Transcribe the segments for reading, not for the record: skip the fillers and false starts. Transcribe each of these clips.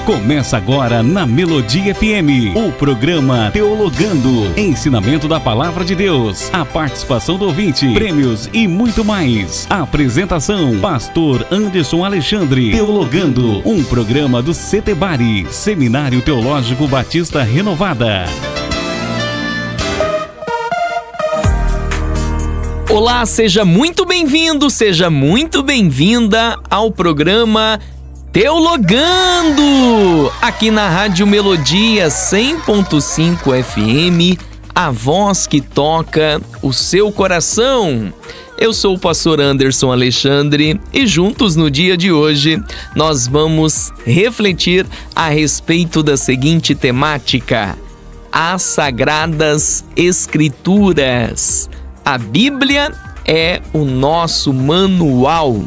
Começa agora na Melodia FM, o programa Teologando, ensinamento da Palavra de Deus, a participação do ouvinte, prêmios e muito mais. A apresentação, Pastor Anderson Alexandre. Teologando, um programa do Setebari, Seminário Teológico Batista Renovada. Olá, seja muito bem-vindo, seja muito bem-vinda ao programa Teologando, aqui na Rádio Melodia 100.5 FM, a voz que toca o seu coração. Eu sou o pastor Anderson Alexandre e juntos no dia de hoje nós vamos refletir a respeito da seguinte temática: as Sagradas Escrituras. A Bíblia é o nosso manual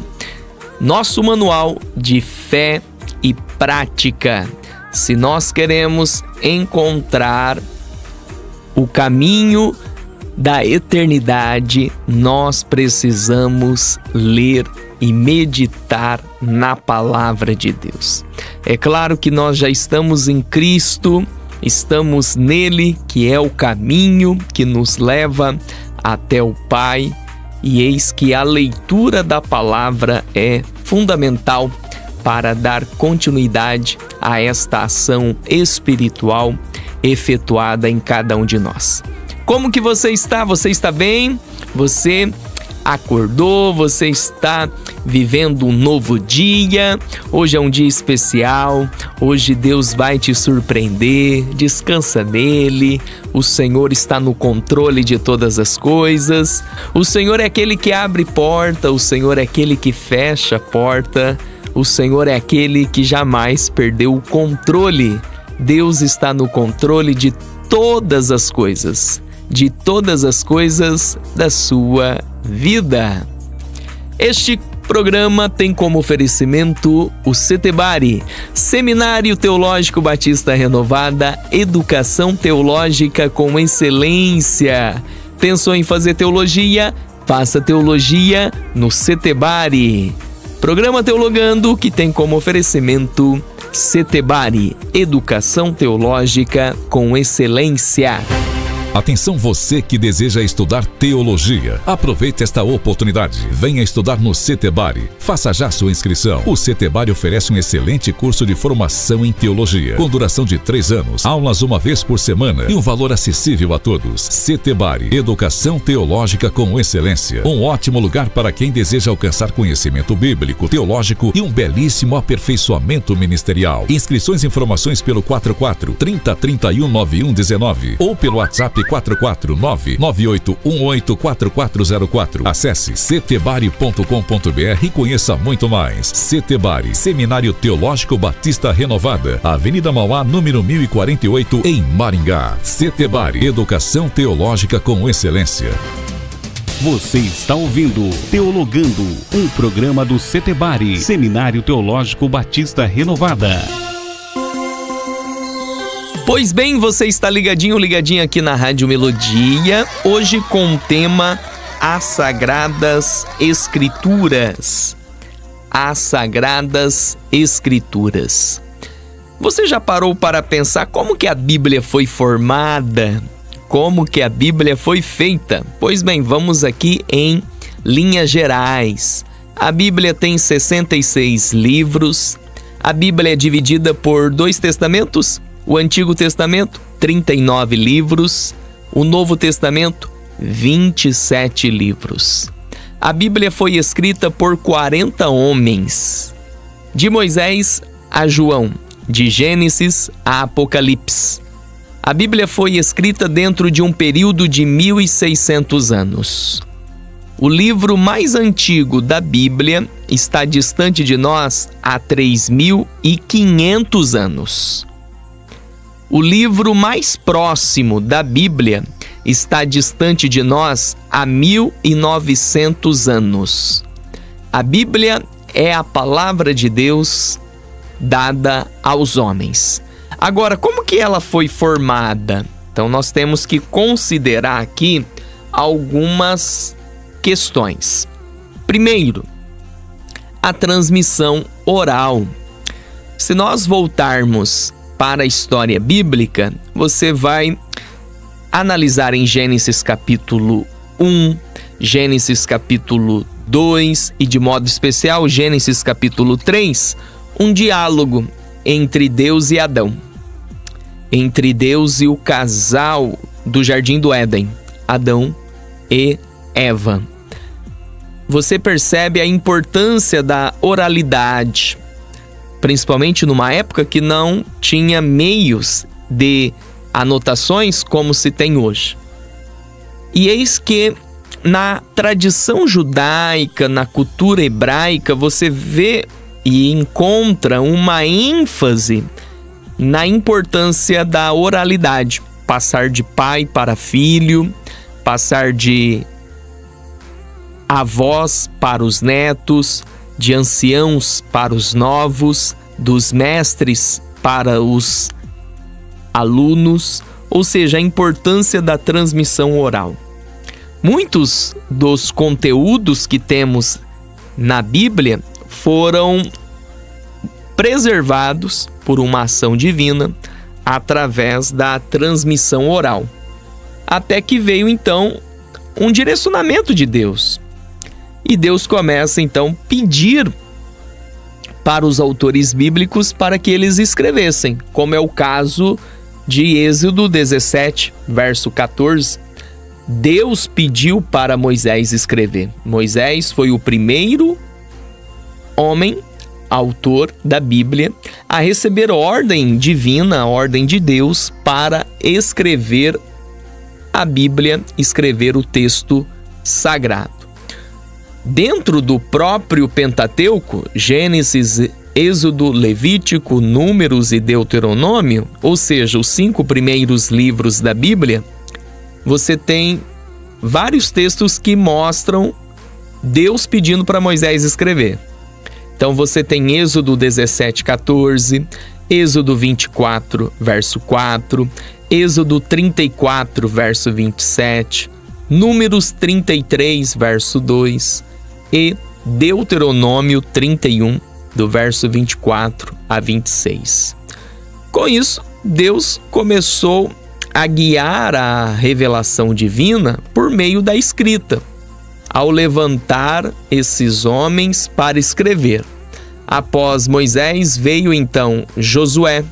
de fé e prática. Se nós queremos encontrar o caminho da eternidade, nós precisamos ler e meditar na palavra de Deus. É claro que nós já estamos em Cristo, estamos nele, que é o caminho que nos leva até o Pai, e eis que a leitura da palavra é fundamental para dar continuidade a esta ação espiritual efetuada em cada um de nós. Como que você está? Você está bem? Você acordou? Você está vivendo um novo dia? Hoje é um dia especial. Hoje Deus vai te surpreender. Descansa nele. O Senhor está no controle de todas as coisas. O Senhor é aquele que abre porta. O Senhor é aquele que fecha a porta. O Senhor é aquele que jamais perdeu o controle. Deus está no controle de todas as coisas. De todas as coisas da sua vida. Este programa tem como oferecimento o Setebari, Seminário Teológico Batista Renovada, educação teológica com excelência. Pensou em fazer teologia? Faça teologia no Setebari. Programa Teologando, que tem como oferecimento Setebari, educação teológica com excelência. Atenção, você que deseja estudar teologia. Aproveite esta oportunidade. Venha estudar no Setebari. Faça já sua inscrição. O Setebari oferece um excelente curso de formação em teologia, com duração de 3 anos, aulas uma vez por semana e um valor acessível a todos. Setebari, educação teológica com excelência. Um ótimo lugar para quem deseja alcançar conhecimento bíblico, teológico e um belíssimo aperfeiçoamento ministerial. Inscrições e informações pelo 44 30 31 91 19 ou pelo WhatsApp 449-9818-4404. Acesse setebari.com.br e conheça muito mais. Setebari, Seminário Teológico Batista Renovada, Avenida Mauá, número 1048, em Maringá. Setebari, educação teológica com excelência. Você está ouvindo Teologando, um programa do Setebari, Seminário Teológico Batista Renovada. Pois bem, você está ligadinho aqui na Rádio Melodia, hoje com o tema As Sagradas Escrituras. As Sagradas Escrituras. Você já parou para pensar como que a Bíblia foi formada? Como que a Bíblia foi feita? Pois bem, vamos aqui em linhas gerais. A Bíblia tem 66 livros. A Bíblia é dividida por 2 testamentos. O Antigo Testamento, 39 livros. O Novo Testamento, 27 livros. A Bíblia foi escrita por 40 homens. De Moisés a João, de Gênesis a Apocalipse. A Bíblia foi escrita dentro de um período de 1600 anos. O livro mais antigo da Bíblia está distante de nós há 3.500 anos. O livro mais próximo da Bíblia está distante de nós há 1.900 anos. A Bíblia é a palavra de Deus dada aos homens. Agora, como que ela foi formada? Então, nós temos que considerar aqui algumas questões. Primeiro, a transmissão oral. Se nós voltarmos para a história bíblica, você vai analisar em Gênesis capítulo 1, Gênesis capítulo 2 e, de modo especial, Gênesis capítulo 3, um diálogo entre Deus e Adão, entre Deus e o casal do Jardim do Éden, Adão e Eva. Você percebe a importância da oralidade, principalmente numa época que não tinha meios de anotações como se tem hoje. E eis que na tradição judaica, na cultura hebraica, você vê e encontra uma ênfase na importância da oralidade. Passar de pai para filho, passar de avós para os netos, de anciãos para os novos, dos mestres para os alunos, ou seja, a importância da transmissão oral. Muitos dos conteúdos que temos na Bíblia foram preservados por uma ação divina através da transmissão oral. Até que veio então um direcionamento de Deus. E Deus começa então a pedir para os autores bíblicos para que eles escrevessem, como é o caso de Êxodo 17, verso 14. Deus pediu para Moisés escrever. Moisés foi o primeiro homem, autor da Bíblia, a receber ordem divina, ordem de Deus, para escrever a Bíblia, escrever o texto sagrado. Dentro do próprio Pentateuco, Gênesis, Êxodo, Levítico, Números e Deuteronômio, ou seja, os 5 primeiros livros da Bíblia, você tem vários textos que mostram Deus pedindo para Moisés escrever. Então você tem Êxodo 17, 14, Êxodo 24, verso 4, Êxodo 34, verso 27, Números 33, verso 2 e Deuteronômio 31, do verso 24 a 26. Com isso, Deus começou a guiar a revelação divina por meio da escrita, ao levantar esses homens para escrever. Após Moisés veio então Josué,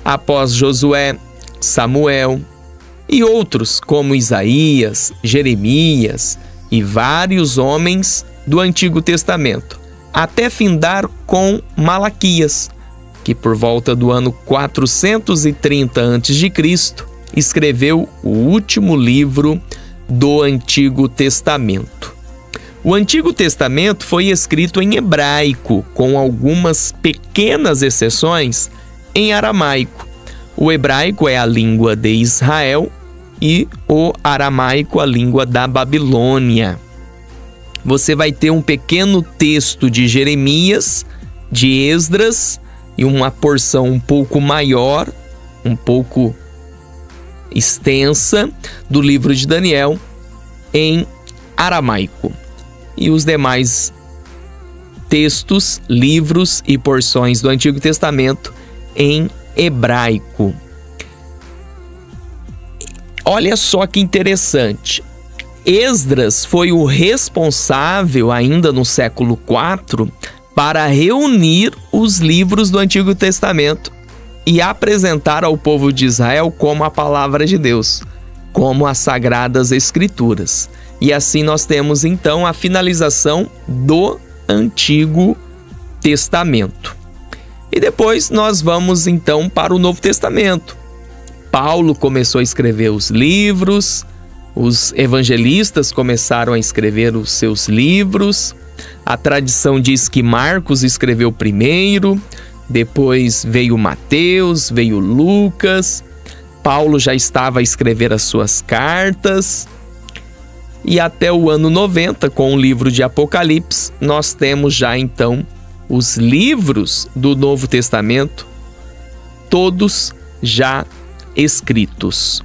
após Josué, Samuel e outros como Isaías, Jeremias e vários homens do Antigo Testamento, até findar com Malaquias, que por volta do ano 430 a.C. escreveu o último livro do Antigo Testamento. O Antigo Testamento foi escrito em hebraico, com algumas pequenas exceções em aramaico. O hebraico é a língua de Israel e o aramaico a língua da Babilônia. Você vai ter um pequeno texto de Jeremias, de Esdras, e uma porção um pouco maior, um pouco extensa, do livro de Daniel em aramaico. E os demais textos, livros e porções do Antigo Testamento em hebraico. Olha só que interessante. Esdras foi o responsável, ainda no século IV, para reunir os livros do Antigo Testamento e apresentar ao povo de Israel como a palavra de Deus, como as Sagradas Escrituras. E assim nós temos então a finalização do Antigo Testamento. E depois nós vamos então para o Novo Testamento. Paulo começou a escrever os livros, os evangelistas começaram a escrever os seus livros. A tradição diz que Marcos escreveu primeiro, depois veio Mateus, veio Lucas. Paulo já estava a escrever as suas cartas. E até o ano 90, com o livro de Apocalipse, nós temos já então os livros do Novo Testamento, todos já escritos.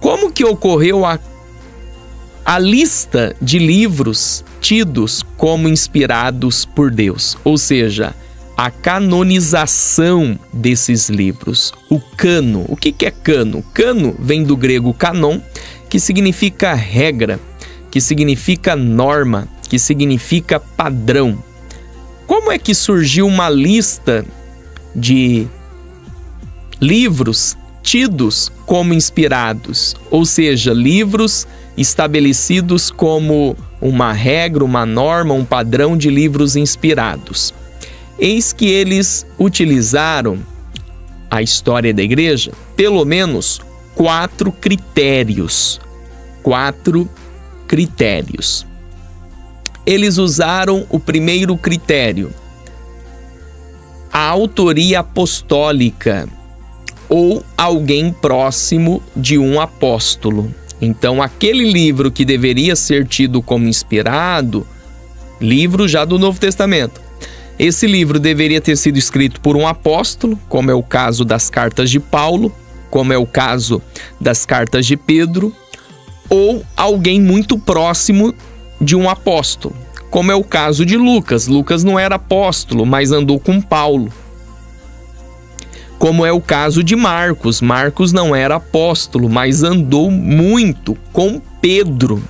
Como que ocorreu a lista de livros tidos como inspirados por Deus? Ou seja, a canonização desses livros. O cano. O que é cano? Cano vem do grego canon, que significa regra, que significa norma, que significa padrão. Como é que surgiu uma lista de livros tidos como inspirados? Ou seja, livros estabelecidos como uma regra, uma norma, um padrão de livros inspirados. Eis que eles utilizaram a história da igreja, pelo menos 4 critérios. 4 critérios. Eles usaram o primeiro critério, a autoria apostólica, ou alguém próximo de um apóstolo. Então, aquele livro que deveria ser tido como inspirado, livro já do Novo Testamento, esse livro deveria ter sido escrito por um apóstolo, como é o caso das cartas de Paulo, como é o caso das cartas de Pedro, ou alguém muito próximo de um apóstolo, como é o caso de Lucas. Lucas não era apóstolo, mas andou com Paulo. Como é o caso de Marcos. Marcos não era apóstolo, mas andou muito com Pedro.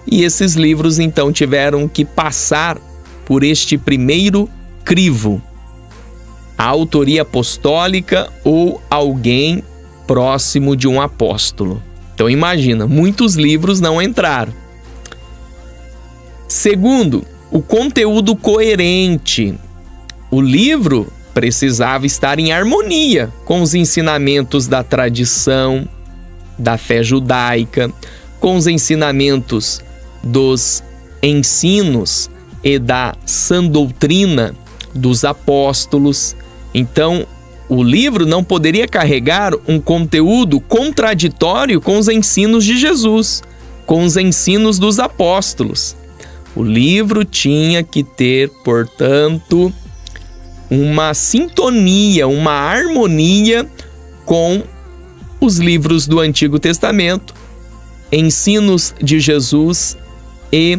E esses livros então tiveram que passar por este primeiro crivo, a autoria apostólica ou alguém próximo de um apóstolo. Então imagina, muitos livros não entraram. Segundo, o conteúdo coerente. O livro precisava estar em harmonia com os ensinamentos da tradição, da fé judaica, com os ensinamentos dos ensinos e da sã doutrina dos apóstolos. Então, o livro não poderia carregar um conteúdo contraditório com os ensinos de Jesus, com os ensinos dos apóstolos. O livro tinha que ter, portanto, uma sintonia, uma harmonia com os livros do Antigo Testamento, ensinos de Jesus e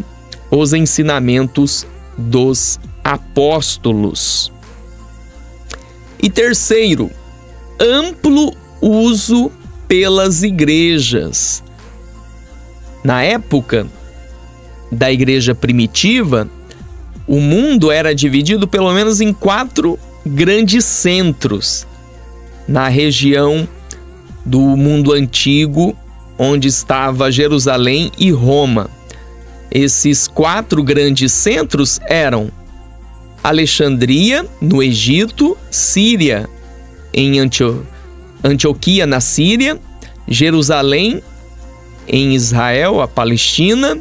os ensinamentos dos apóstolos. E terceiro, amplo uso pelas igrejas. Na época da igreja primitiva, o mundo era dividido pelo menos em 4 grandes centros. Na região do mundo antigo, onde estava Jerusalém e Roma. Esses 4 grandes centros eram Alexandria, no Egito, Síria, em Antioquia, na Síria, Jerusalém, em Israel, a Palestina,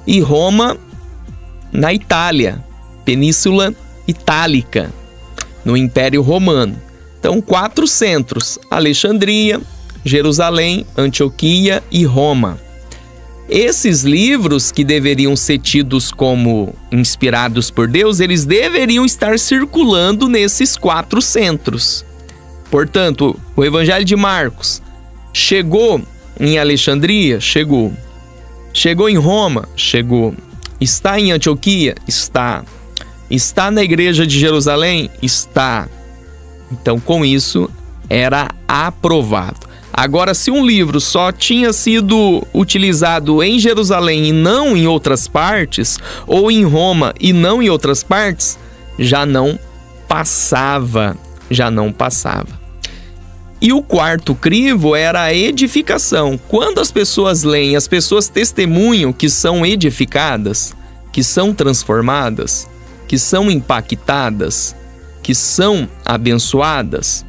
e Roma, na Itália, Península Itálica, no Império Romano. Então, 4 centros: Alexandria, Jerusalém, Antioquia e Roma. Esses livros que deveriam ser tidos como inspirados por Deus, eles deveriam estar circulando nesses 4 centros. Portanto, o Evangelho de Marcos chegou em Alexandria? Chegou. Chegou em Roma? Chegou. Está em Antioquia? Está. Está na igreja de Jerusalém? Está. Então, com isso, era aprovado. Agora, se um livro só tinha sido utilizado em Jerusalém e não em outras partes, ou em Roma e não em outras partes, já não passava. Já não passava. E o 4º crivo era a edificação. Quando as pessoas leem, as pessoas testemunham que são edificadas, que são transformadas, que são impactadas, que são abençoadas.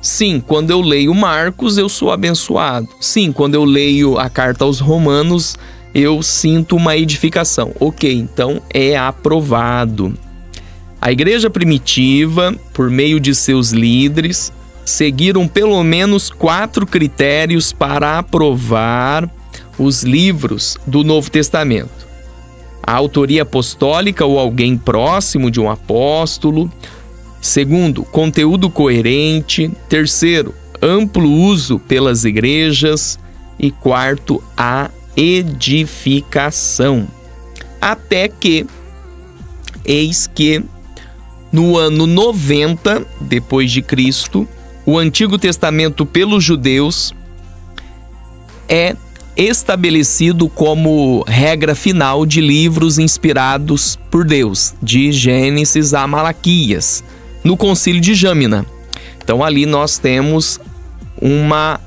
Sim, quando eu leio Marcos, eu sou abençoado. Sim, quando eu leio a carta aos Romanos, eu sinto uma edificação. Ok, então é aprovado. A igreja primitiva, por meio de seus líderes, seguiram pelo menos 4 critérios para aprovar os livros do Novo Testamento: a autoria apostólica ou alguém próximo de um apóstolo. Segundo, conteúdo coerente. Terceiro, amplo uso pelas igrejas. E 4º, a edificação. Até que, eis que, no ano 90 depois de Cristo, o Antigo Testamento pelos judeus é estabelecido como regra final de livros inspirados por Deus, de Gênesis a Malaquias, no Concílio de Jâmina. Então ali nós temos uma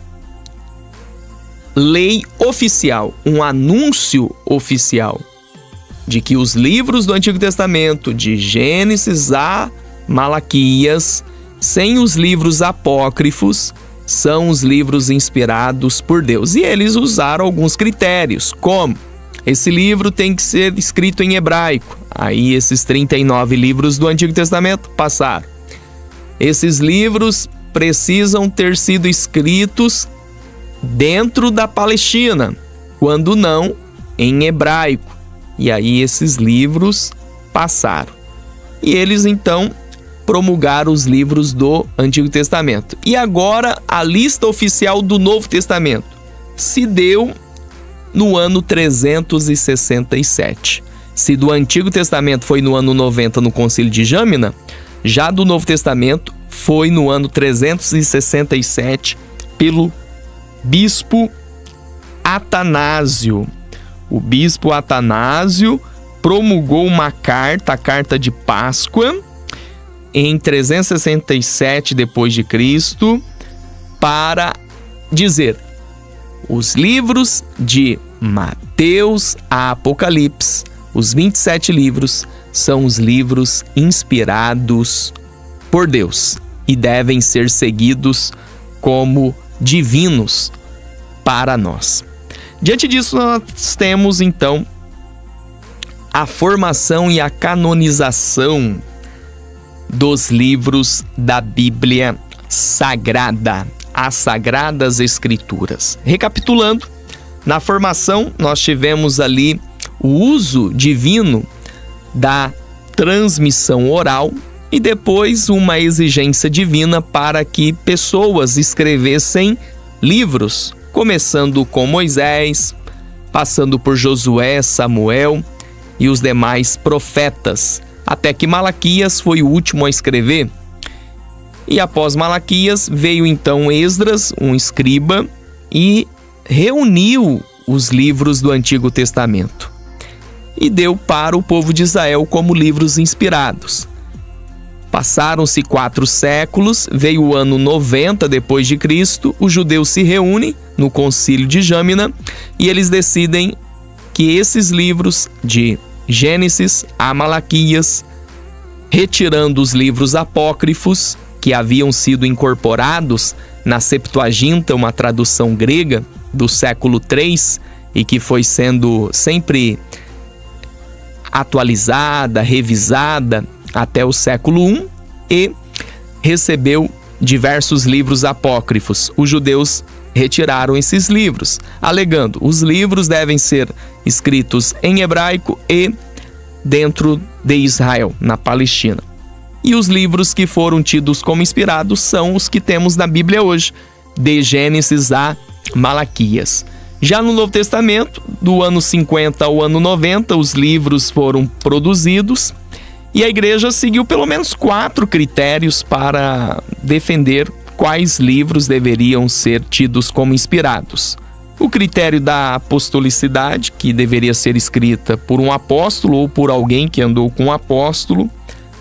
lei oficial, um anúncio oficial de que os livros do Antigo Testamento, de Gênesis a Malaquias, sem os livros apócrifos, são os livros inspirados por Deus. E eles usaram alguns critérios, como esse livro tem que ser escrito em hebraico. Aí esses 39 livros do Antigo Testamento passaram. Esses livros precisam ter sido escritos dentro da Palestina, quando não, em hebraico. E aí esses livros passaram. E eles então promulgaram os livros do Antigo Testamento. E agora a lista oficial do Novo Testamento se deu no ano 367. Se do Antigo Testamento foi no ano 90 no Concílio de Jâmina, já do Novo Testamento foi no ano 367 pelo bispo Atanásio. O bispo Atanásio promulgou uma carta, a Carta de Páscoa, em 367 depois de Cristo, para dizer: os livros de Mateus a Apocalipse, os 27 livros, são os livros inspirados por Deus e devem ser seguidos como divinos para nós. Diante disso, nós temos então a formação e a canonização dos livros da Bíblia Sagrada, as Sagradas Escrituras. Recapitulando, na formação nós tivemos ali o uso divino da transmissão oral e depois uma exigência divina para que pessoas escrevessem livros, começando com Moisés, passando por Josué, Samuel e os demais profetas, até que Malaquias foi o último a escrever. E após Malaquias veio então Esdras, um escriba, e reuniu os livros do Antigo Testamento e deu para o povo de Israel como livros inspirados. Passaram-se 4 séculos, veio o ano 90 depois de Cristo, os judeus se reúnem no Concílio de Jâmina e eles decidem que esses livros de Gênesis a Malaquias, retirando os livros apócrifos que haviam sido incorporados na Septuaginta, uma tradução grega do século III e que foi sendo sempre atualizada, revisada até o século I, e recebeu diversos livros apócrifos. Os judeus retiraram esses livros, alegando: os livros devem ser escritos em hebraico e dentro de Israel, na Palestina. E os livros que foram tidos como inspirados são os que temos na Bíblia hoje, de Gênesis a Malaquias. Já no Novo Testamento, do ano 50 ao ano 90, os livros foram produzidos e a igreja seguiu pelo menos 4 critérios para defender quais livros deveriam ser tidos como inspirados. O critério da apostolicidade, que deveria ser escrita por um apóstolo ou por alguém que andou com um apóstolo.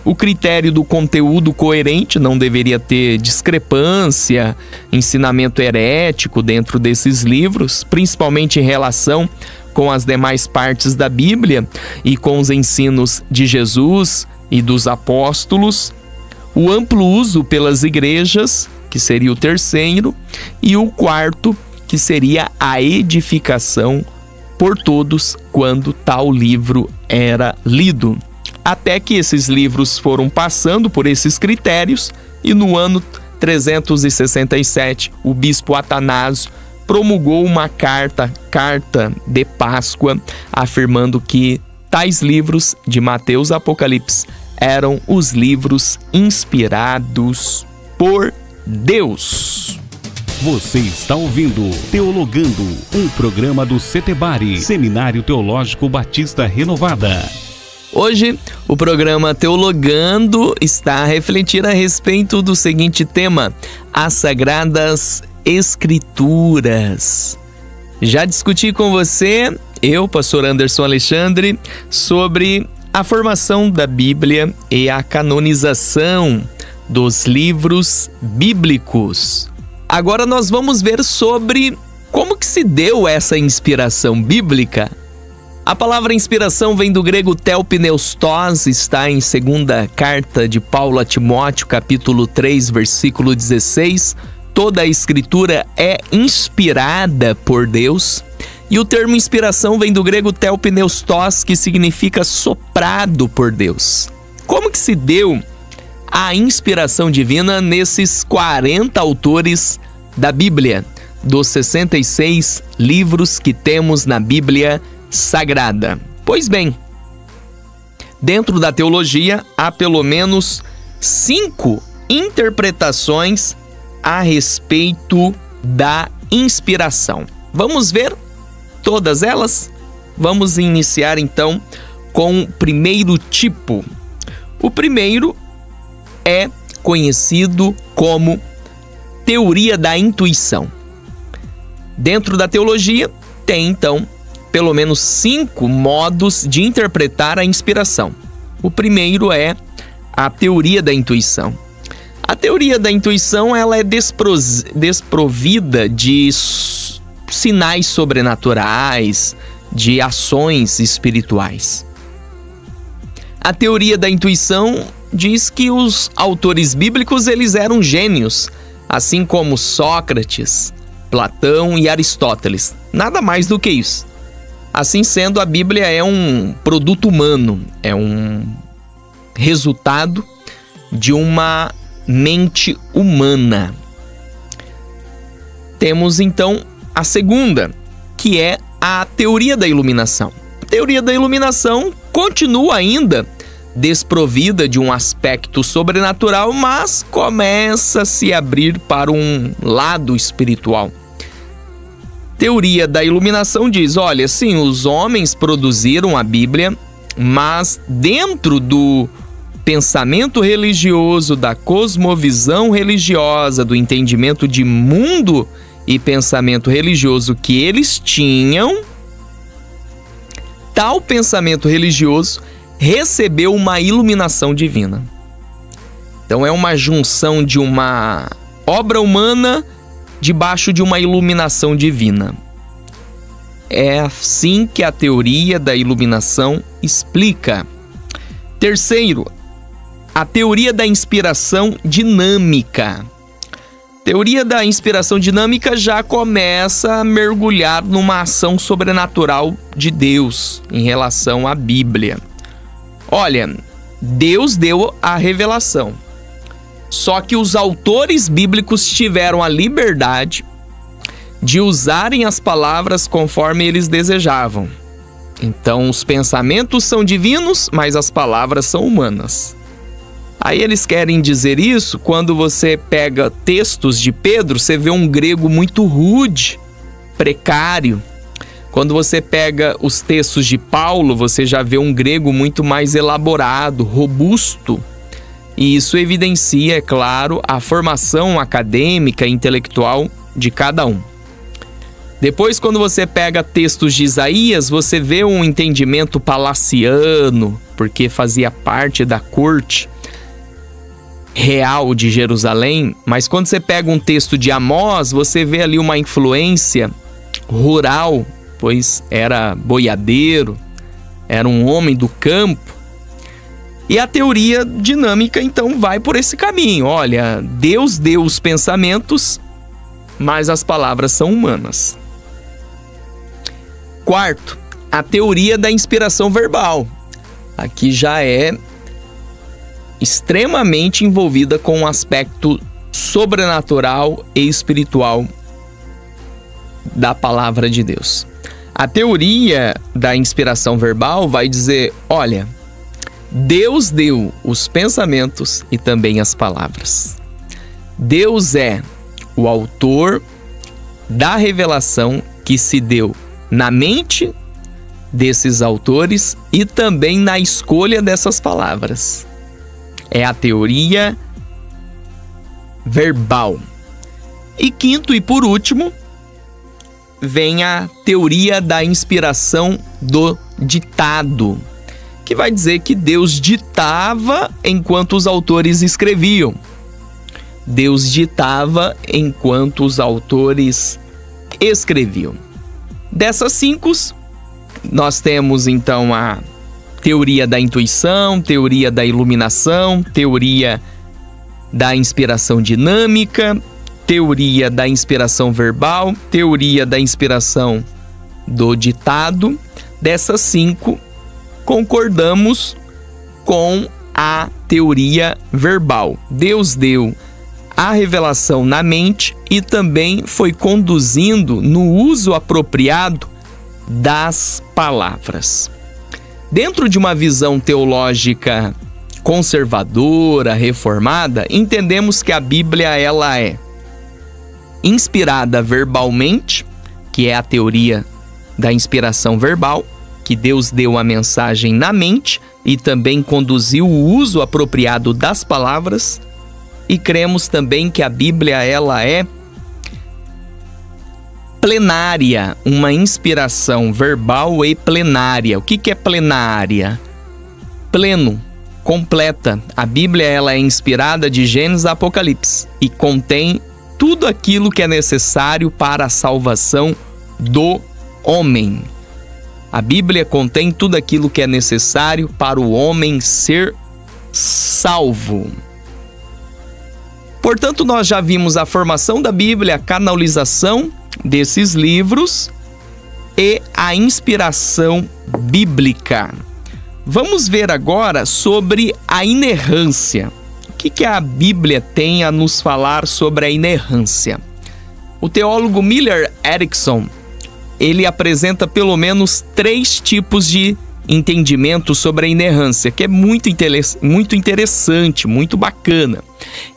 O critério do conteúdo coerente, não deveria ter discrepância, ensinamento herético dentro desses livros, principalmente em relação com as demais partes da Bíblia e com os ensinos de Jesus e dos apóstolos. O amplo uso pelas igrejas, que seria o terceiro, e o quarto, que seria a edificação por todos quando tal livro era lido. Até que esses livros foram passando por esses critérios e no ano 367 o bispo Atanásio promulgou uma carta de Páscoa, afirmando que tais livros de Mateus e Apocalipse eram os livros inspirados por Deus. Você está ouvindo Teologando, um programa do Setebari, Seminário Teológico Batista Renovada. Hoje, o programa Teologando está a refletir a respeito do seguinte tema: as Sagradas Escrituras. Já discuti com você, eu, pastor Anderson Alexandre, sobre a formação da Bíblia e a canonização dos livros bíblicos. Agora nós vamos ver sobre como que se deu essa inspiração bíblica. A palavra inspiração vem do grego telpneustos, está em 2ª carta de Paulo a Timóteo, capítulo 3, versículo 16. Toda a escritura é inspirada por Deus. E o termo inspiração vem do grego telpneustos, que significa soprado por Deus. Como que se deu a inspiração divina nesses 40 autores da Bíblia, dos 66 livros que temos na Bíblia Sagrada? Pois bem, dentro da teologia há pelo menos 5 interpretações a respeito da inspiração. Vamos ver todas elas? Vamos iniciar então com o primeiro tipo. O primeiro é conhecido como teoria da intuição. Dentro da teologia tem então pelo menos 5 modos de interpretar a inspiração. O primeiro é a teoria da intuição. A teoria da intuição ela é desprovida de sinais sobrenaturais, de ações espirituais. A teoria da intuição diz que os autores bíblicos eles eram gênios, assim como Sócrates, Platão e Aristóteles. Nada mais do que isso. Assim sendo, a Bíblia é um produto humano, é um resultado de uma mente humana. Temos então a segunda, que é a teoria da iluminação. A teoria da iluminação continua ainda desprovida de um aspecto sobrenatural, mas começa a se abrir para um lado espiritual. Teoria da iluminação diz, olha, sim, os homens produziram a Bíblia, mas dentro do pensamento religioso, da cosmovisão religiosa, do entendimento de mundo e pensamento religioso que eles tinham, tal pensamento religioso recebeu uma iluminação divina. Então é uma junção de uma obra humana debaixo de uma iluminação divina. É assim que a teoria da iluminação explica. Terceiro, a teoria da inspiração dinâmica. Teoria da inspiração dinâmica já começa a mergulhar numa ação sobrenatural de Deus em relação à Bíblia. Olha, Deus deu a revelação. Só que os autores bíblicos tiveram a liberdade de usarem as palavras conforme eles desejavam. Então, os pensamentos são divinos, mas as palavras são humanas. Aí eles querem dizer isso quando você pega textos de Pedro, você vê um grego muito rude, precário. Quando você pega os textos de Paulo, você já vê um grego muito mais elaborado, robusto. E isso evidencia, é claro, a formação acadêmica e intelectual de cada um. Depois, quando você pega textos de Isaías, você vê um entendimento palaciano, porque fazia parte da corte real de Jerusalém. Mas quando você pega um texto de Amós, você vê ali uma influência rural, pois era boiadeiro, era um homem do campo. E a teoria dinâmica, então, vai por esse caminho. Olha, Deus deu os pensamentos, mas as palavras são humanas. Quarto, a teoria da inspiração verbal. Aqui já é extremamente envolvida com um aspecto sobrenatural e espiritual da palavra de Deus. A teoria da inspiração verbal vai dizer, olha, Deus deu os pensamentos e também as palavras. Deus é o autor da revelação que se deu na mente desses autores e também na escolha dessas palavras. É a teoria verbal. E quinto e por último, vem a teoria da inspiração do ditado, que vai dizer que Deus ditava enquanto os autores escreviam. Deus ditava enquanto os autores escreviam. Dessas 5, nós temos então a teoria da intuição, teoria da iluminação, teoria da inspiração dinâmica, teoria da inspiração verbal, teoria da inspiração do ditado. Dessas 5, concordamos com a teoria verbal. Deus deu a revelação na mente e também foi conduzindo no uso apropriado das palavras. Dentro de uma visão teológica conservadora, reformada, entendemos que a Bíblia ela é inspirada verbalmente, que é a teoria da inspiração verbal, que Deus deu a mensagem na mente e também conduziu o uso apropriado das palavras. E cremos também que a Bíblia ela é plenária, uma inspiração verbal e plenária. O que é plenária? Pleno, completa. A Bíblia ela é inspirada de Gênesis a Apocalipse e contém tudo aquilo que é necessário para a salvação do homem. A Bíblia contém tudo aquilo que é necessário para o homem ser salvo. Portanto, nós já vimos a formação da Bíblia, a canonização desses livros e a inspiração bíblica. Vamos ver agora sobre a inerrância. O que a Bíblia tem a nos falar sobre a inerrância? O teólogo Miller Erickson, ele apresenta pelo menos 3 tipos de entendimento sobre a inerrância, que é muito interessante, muito bacana,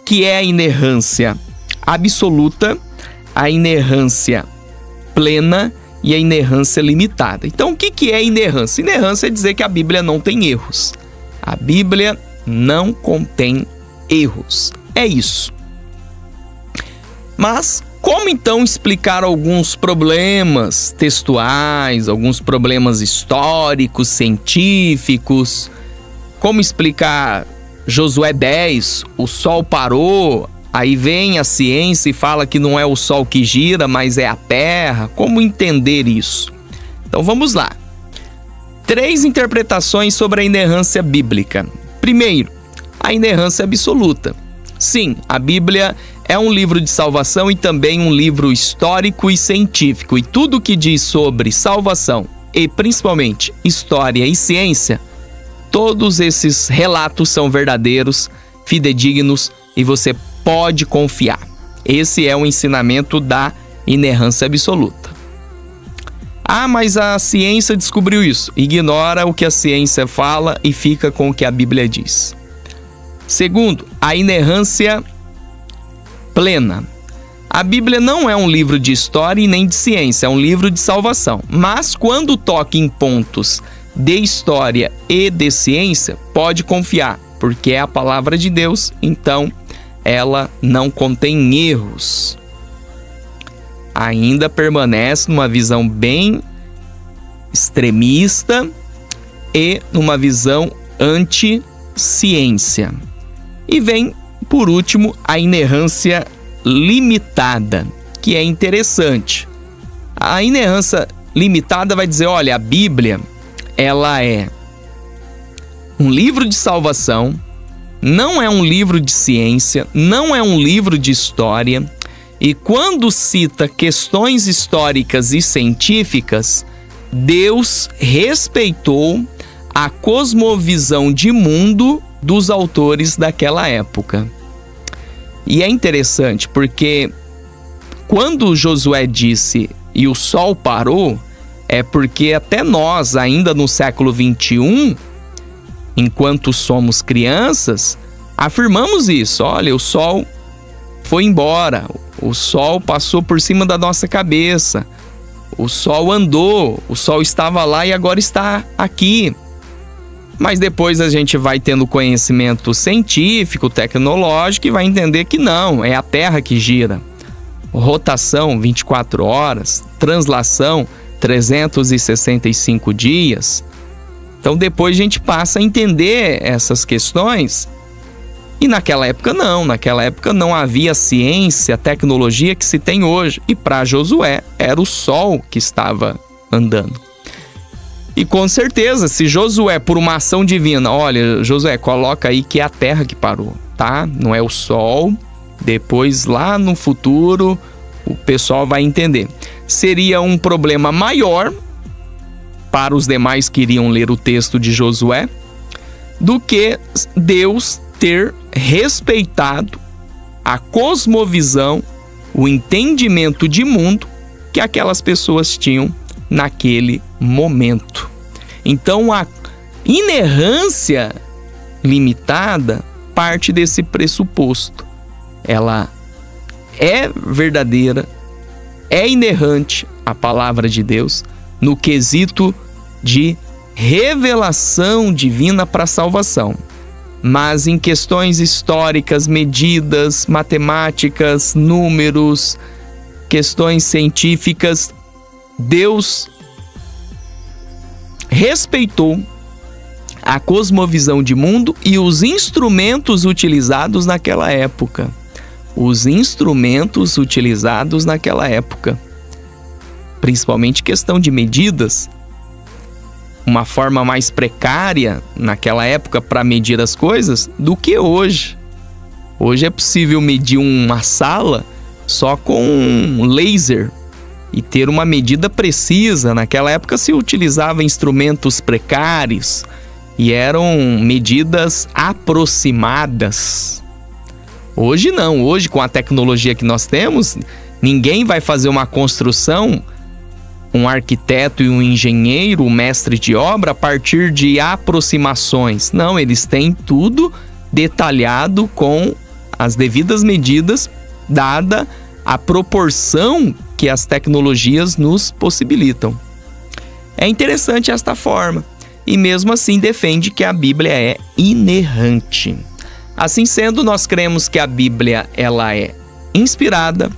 que é a inerrância absoluta, a inerrância plena e a inerrância limitada. Então, o que é inerrância? Inerrância é dizer que a Bíblia não tem erros. A Bíblia não contém erros. É isso. Mas como então explicar alguns problemas textuais, alguns problemas históricos, científicos? Como explicar Josué 10, o sol parou, aí vem a ciência e fala que não é o sol que gira, mas é a terra? Como entender isso? Então vamos lá. 3 interpretações sobre a inerrância bíblica. Primeiro, a inerrância absoluta. Sim, a Bíblia é um livro de salvação e também um livro histórico e científico. E tudo que diz sobre salvação e principalmente história e ciência, todos esses relatos são verdadeiros, fidedignos e você pode confiar. Esse é o ensinamento da inerrância absoluta. Ah, mas a ciência descobriu isso. Ignora o que a ciência fala e fica com o que a Bíblia diz. Segundo, a inerrância plena. A Bíblia não é um livro de história e nem de ciência, é um livro de salvação. Mas quando toca em pontos de história e de ciência, pode confiar, porque é a palavra de Deus, então ela não contém erros. Ainda permanece numa visão bem extremista e numa visão anti-ciência. E vem, por último, a inerrância limitada, que é interessante. A inerrância limitada vai dizer, olha, a Bíblia, ela é um livro de salvação, não é um livro de ciência, não é um livro de história, e quando cita questões históricas e científicas, Deus respeitou a cosmovisão de mundo dos autores daquela época. E é interessante porque quando Josué disse e o sol parou, é porque até nós, ainda no século 21, enquanto somos crianças, afirmamos isso. Olha, o sol foi embora, o sol passou por cima da nossa cabeça, o Sol andou, o Sol estava lá e agora está aqui. Mas depois a gente vai tendo conhecimento científico, tecnológico e vai entender que não, é a Terra que gira. Rotação, 24 horas, translação, 365 dias. Então depois a gente passa a entender essas questões. E naquela época não havia ciência, tecnologia que se tem hoje. E para Josué era o Sol que estava andando. E com certeza, se Josué, por uma ação divina, olha, Josué, coloca aí que é a Terra que parou, tá? Não é o Sol. Depois, lá no futuro, o pessoal vai entender. Seria um problema maior para os demais que iriam ler o texto de Josué do que Deus ter respeitado a cosmovisão, o entendimento de mundo que aquelas pessoas tinham naquele momento. Então a inerrância limitada parte desse pressuposto. Ela é verdadeira, é inerrante a palavra de Deus no quesito de revelação divina para a salvação. Mas em questões históricas, medidas, matemáticas, números, questões científicas, Deus respeitou a cosmovisão de mundo e os instrumentos utilizados naquela época. Principalmente questão de medidas. Uma forma mais precária naquela época para medir as coisas do que hoje. Hoje é possível medir uma sala só com um laser e ter uma medida precisa. Naquela época se utilizava instrumentos precários e eram medidas aproximadas. Hoje não, hoje com a tecnologia que nós temos, ninguém vai fazer uma construção, um arquiteto e um engenheiro, um mestre de obra, a partir de aproximações. Não, eles têm tudo detalhado com as devidas medidas, dada a proporção que as tecnologias nos possibilitam. É interessante esta forma, e mesmo assim defende que a Bíblia é inerrante. Assim sendo, nós cremos que a Bíblia ela é inspirada,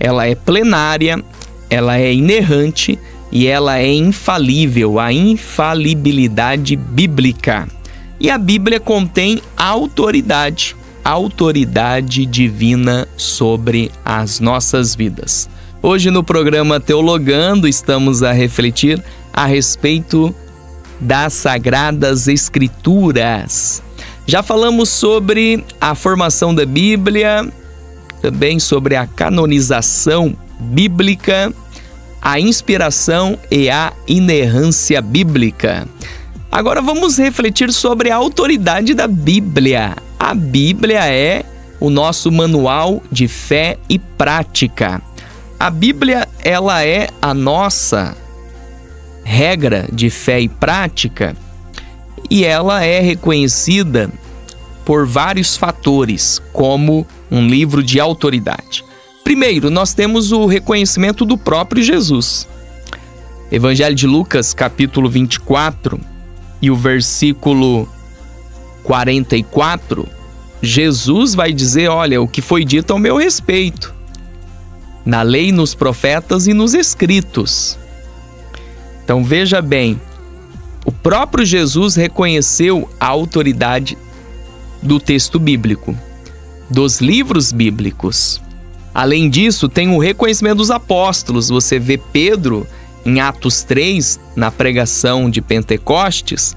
ela é plenária, ela é inerrante e ela é infalível, a infalibilidade bíblica. E a Bíblia contém autoridade divina sobre as nossas vidas. Hoje no programa Teologando estamos a refletir a respeito das Sagradas Escrituras. Já falamos sobre a formação da Bíblia, também sobre a canonização bíblica, a inspiração e a inerrância bíblica. Agora vamos refletir sobre a autoridade da Bíblia. A Bíblia é o nosso manual de fé e prática. A Bíblia, ela é a nossa regra de fé e prática e ela é reconhecida por vários fatores como um livro de autoridade. Primeiro, nós temos o reconhecimento do próprio Jesus. Evangelho de Lucas, capítulo 24 e o versículo 44, Jesus vai dizer, olha, o que foi dito ao meu respeito, na lei, nos profetas e nos escritos. Então veja bem, o próprio Jesus reconheceu a autoridade do texto bíblico, dos livros bíblicos. Além disso, tem o reconhecimento dos apóstolos. Você vê Pedro em Atos 3, na pregação de Pentecostes,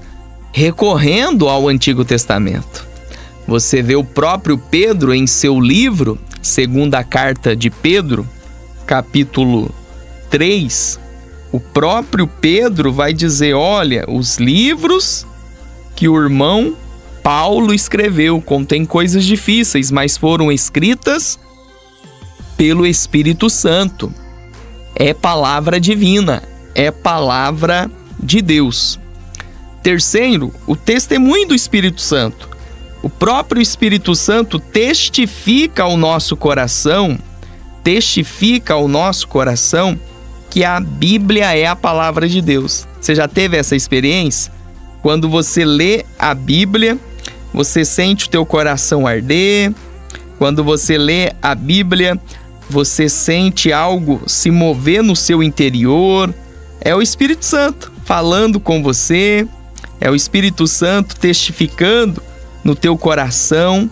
recorrendo ao Antigo Testamento. Você vê o próprio Pedro em seu livro, segunda carta de Pedro, capítulo 3, o próprio Pedro vai dizer, olha, os livros que o irmão Paulo escreveu contêm coisas difíceis, mas foram escritas pelo Espírito Santo. É palavra divina, é palavra de Deus. Terceiro, o testemunho do Espírito Santo. O próprio Espírito Santo testifica ao nosso coração que a Bíblia é a palavra de Deus. Você já teve essa experiência? Quando você lê a Bíblia, você sente o teu coração arder. Quando você lê a Bíblia, você sente algo se mover no seu interior. É o Espírito Santo falando com você. É o Espírito Santo testificando no teu coração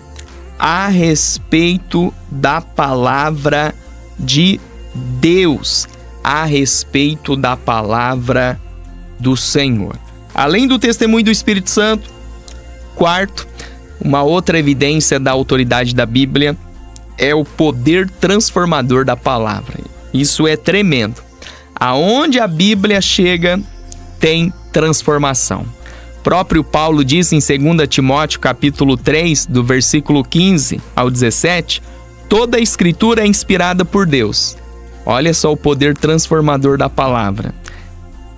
a respeito da palavra de Deus, a respeito da palavra do Senhor. Além do testemunho do Espírito Santo, quarto, uma outra evidência da autoridade da Bíblia é o poder transformador da palavra. Isso é tremendo. Aonde a Bíblia chega, tem transformação. O próprio Paulo diz em 2 Timóteo capítulo 3, do versículo 15 ao 17, toda a Escritura é inspirada por Deus. Olha só o poder transformador da palavra.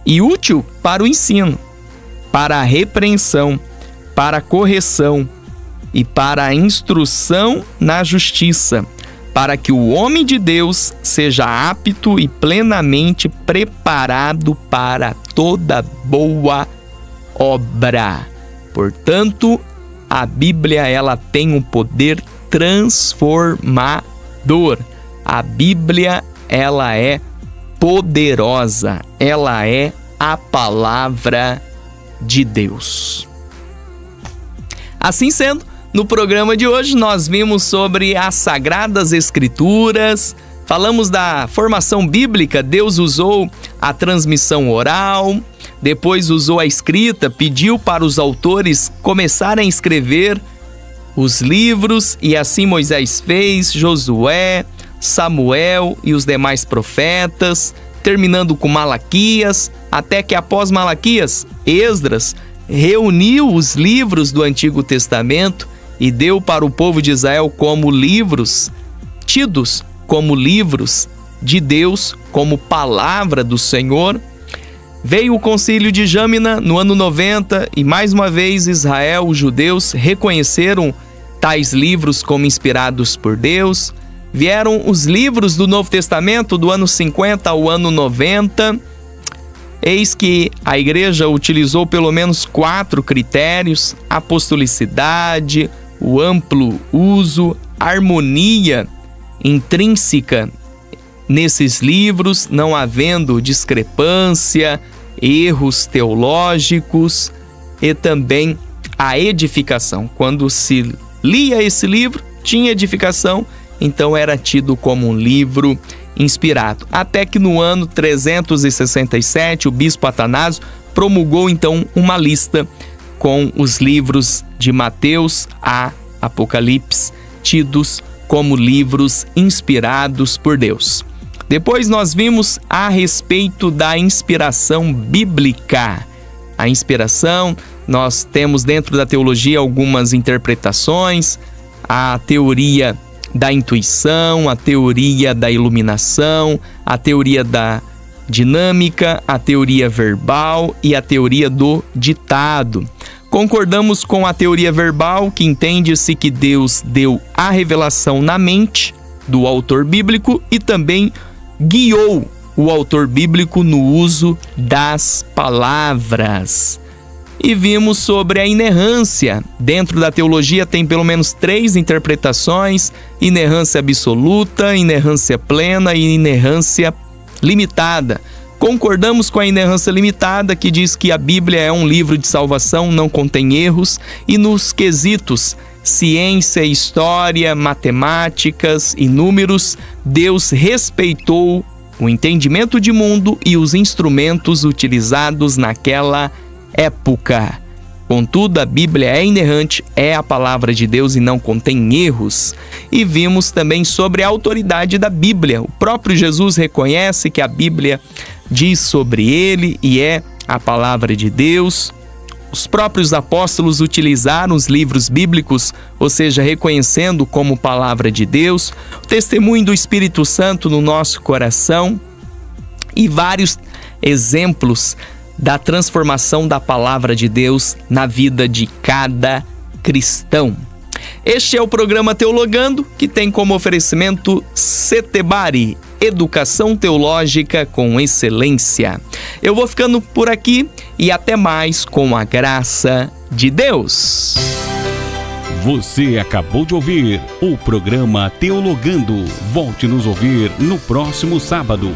E útil para o ensino, para a repreensão, para a correção e para a instrução na justiça, para que o homem de Deus seja apto e plenamente preparado para toda boa obra. Portanto, a Bíblia ela tem um poder transformador. A Bíblia ela é poderosa, ela é a palavra de Deus. Assim sendo, no programa de hoje nós vimos sobre as Sagradas Escrituras, falamos da formação bíblica. Deus usou a transmissão oral, depois usou a escrita, pediu para os autores começarem a escrever os livros, e assim Moisés fez, Josué, Samuel e os demais profetas, terminando com Malaquias, até que após Malaquias, Esdras reuniu os livros do Antigo Testamento e deu para o povo de Israel como livros, tidos como livros de Deus, como palavra do Senhor. Veio o concílio de Jâmina no ano 90 e mais uma vez Israel, os judeus, reconheceram tais livros como inspirados por Deus. Vieram os livros do Novo Testamento do ano 50 ao ano 90. Eis que a igreja utilizou pelo menos 4 critérios: apostolicidade, o amplo uso, harmonia intrínseca nesses livros, não havendo discrepância, erros teológicos, e também a edificação. Quando se lia esse livro, tinha edificação, então era tido como um livro inspirado. Até que no ano 367, o bispo Atanásio promulgou então uma lista com os livros de Mateus a Apocalipse, tidos como livros inspirados por Deus. Depois nós vimos a respeito da inspiração bíblica. A inspiração, nós temos dentro da teologia algumas interpretações: a teoria da intuição, a teoria da iluminação, a teoria da dinâmica, a teoria verbal e a teoria do ditado. Concordamos com a teoria verbal, que entende-se que Deus deu a revelação na mente do autor bíblico e também guiou o autor bíblico no uso das palavras. E vimos sobre a inerrância. Dentro da teologia tem pelo menos 3 interpretações: inerrância absoluta, inerrância plena e inerrância limitada. Concordamos com a inerrância limitada, que diz que a Bíblia é um livro de salvação, não contém erros, e nos quesitos ciência, história, matemáticas e números, Deus respeitou o entendimento de mundo e os instrumentos utilizados naquela época. Contudo, a Bíblia é inerrante, é a palavra de Deus e não contém erros. E vimos também sobre a autoridade da Bíblia. O próprio Jesus reconhece que a Bíblia diz sobre ele e é a palavra de Deus. Os próprios apóstolos utilizaram os livros bíblicos, ou seja, reconhecendo como palavra de Deus. O testemunho do Espírito Santo no nosso coração e vários exemplos da transformação da palavra de Deus na vida de cada cristão. Este é o programa Teologando, que tem como oferecimento Setebari, educação teológica com excelência. Eu vou ficando por aqui e até mais com a graça de Deus. Você acabou de ouvir o programa Teologando. Volte nos ouvir no próximo sábado.